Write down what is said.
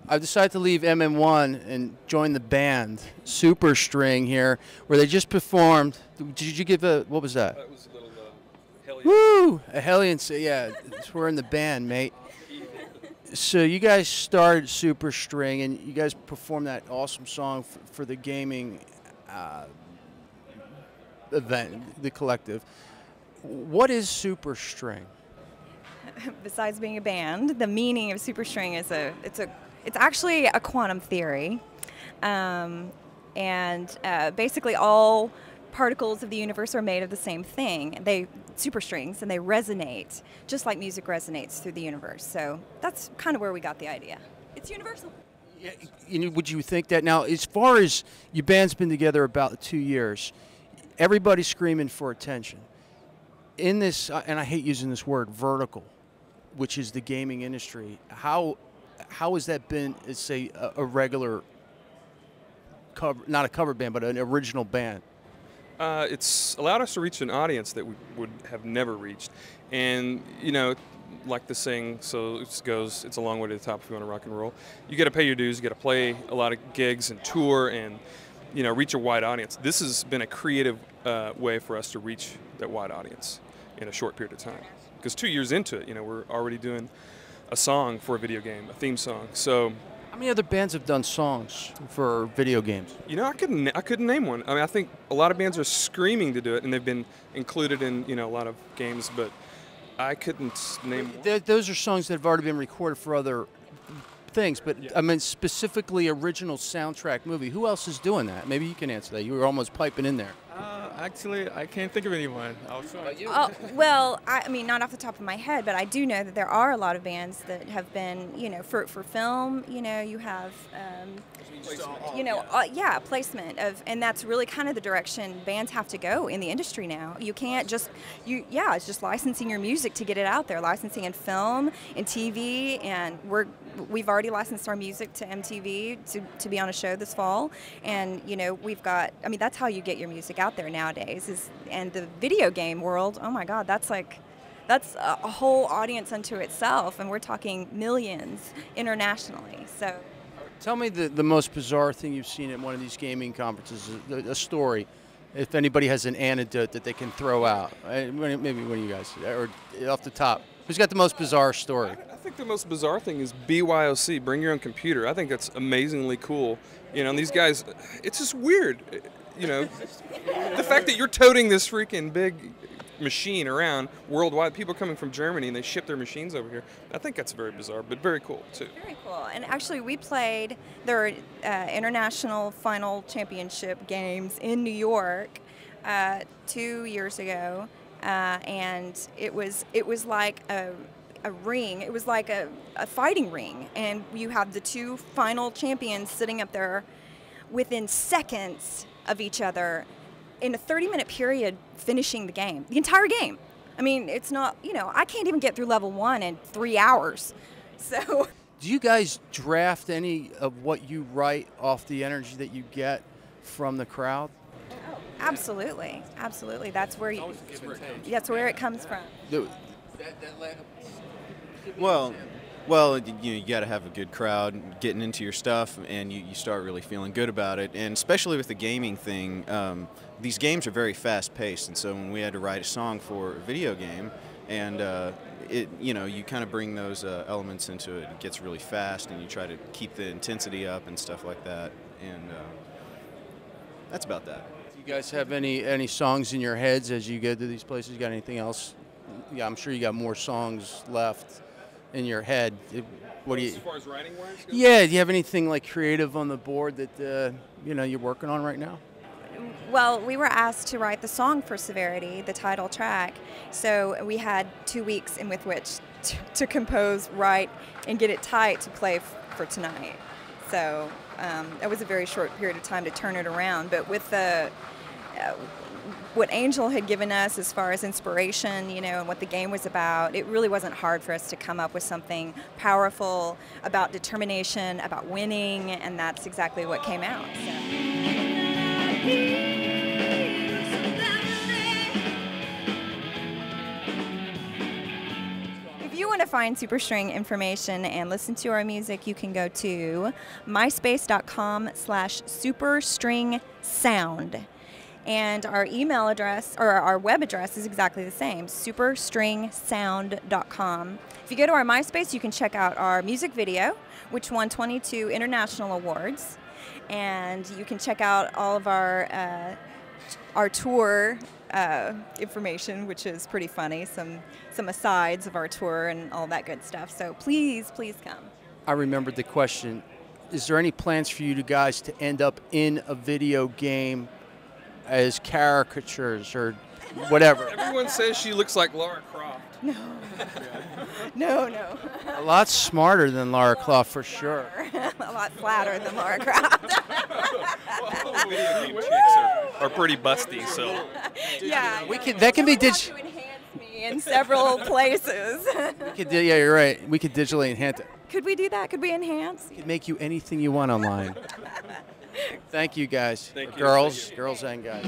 I decided to leave MM1 and join the band Superstring here, where they just performed. Did you give a, what was that? That was a little Hellion. Woo! A Hellion, yeah, we're in the band, mate. So you guys started Superstring, and you guys performed that awesome song for the gaming event, the collective. What is Superstring? Besides being a band, the meaning of Superstring is it's actually a quantum theory, and basically all particles of the universe are made of the same thing. They superstrings, and they resonate just like music resonates through the universe. So that's kind of where we got the idea. It's universal. Yeah, would you think that now? As far as your band's been together about 2 years, everybody's screaming for attention. In this, and I hate using this word, vertical, which is the gaming industry. How has that been, say, a regular cover, not a cover band, but an original band? It's allowed us to reach an audience that we would have never reached. And, you know, like the saying, so it goes, it's a long way to the top if you want to rock and roll. You got to pay your dues, you got to play a lot of gigs and tour and, you know, reach a wide audience. This has been a creative way for us to reach that wide audience in a short period of time. Because 2 years into it, you know, we're already doing a song for a video game, a theme song. So, how many other bands have done songs for video games? you know, I couldn't name one. I mean, I think a lot of bands are screaming to do it, and they've been included in, you know, a lot of games, but I couldn't name one. Those are songs that have already been recorded for other things, but Yeah. I mean specifically original soundtrack movie. Who else is doing that? Maybe you can answer that. You were almost piping in there. Actually, I can't think of anyone. Oh, well, I mean, not off the top of my head, but I do know that there are a lot of bands that have been, you know, for film, you know, you have, placement of, and that's really kind of the direction bands have to go in the industry now. You can't just, it's just licensing your music to get it out there, licensing in film, in TV, and we've already licensed our music to MTV to be on a show this fall, and, you know, we've got, I mean, that's how you get your music out there nowadays, and the video game world, oh my God, that's a whole audience unto itself, and we're talking millions internationally, so. Tell me the most bizarre thing you've seen at one of these gaming conferences, a story, if anybody has an anecdote that they can throw out. Maybe one of you guys, or off the top. Who's got the most bizarre story? I think the most bizarre thing is BYOC, bring your own computer. I think that's amazingly cool. You know, and these guys, it's just weird. You know, the fact that you're toting this freaking big machine around worldwide, people coming from Germany and they ship their machines over here. I think that's very bizarre, but very cool too. Very cool. And actually, we played their international final championship games in New York 2 years ago, and it was like a ring. It was like a fighting ring, and you have the two final champions sitting up there within seconds of each other in a 30-minute period, finishing the entire game. I mean, it's not, you know, I can't even get through level 1 in 3 hours. So, do you guys draft any of what you write off the energy that you get from the crowd? Absolutely, absolutely. That's where that's where it comes from. Well, you got to have a good crowd getting into your stuff, and you start really feeling good about it. And especially with the gaming thing, these games are very fast-paced, and so when we had to write a song for a video game, and you kind of bring those elements into it. It gets really fast, and you try to keep the intensity up and stuff like that. And that's about that. Do you guys have any songs in your heads as you go to these places? You got anything else? Yeah, I'm sure you got more songs left in your head. What do you? As far as writing wise? Yeah, do you have anything like creative on the board that you're working on right now? Well, we were asked to write the song for Severity, the title track. So we had 2 weeks in with which to compose, write, and get it tight to play for tonight. So it was a very short period of time to turn it around. But with the what Angel had given us as far as inspiration, you know, and what the game was about, it really wasn't hard for us to come up with something powerful about determination, about winning, and that's exactly what came out. So. If you want to find Superstring information and listen to our music, you can go to myspace.com/superstringsound. And our email address, or our web address, is exactly the same, superstringsound.com. If you go to our MySpace, you can check out our music video, which won 22 international awards. And you can check out all of our tour information, which is pretty funny, some asides of our tour and all that good stuff. So please, please come. I remembered the question. Is there any plans for you guys to end up in a video game as caricatures or whatever? Everyone says she looks like Lara Croft. No. No. A lot smarter than Lara Croft, for sure. A lot flatter than Lara Croft. Video game chicks are pretty busty, so. Yeah. That can be to enhance me in several places. yeah, you're right. We could digitally enhance it. Could we do that? Could we enhance? We could make you anything you want online. Thank you, guys. Thank you. Girls and guys.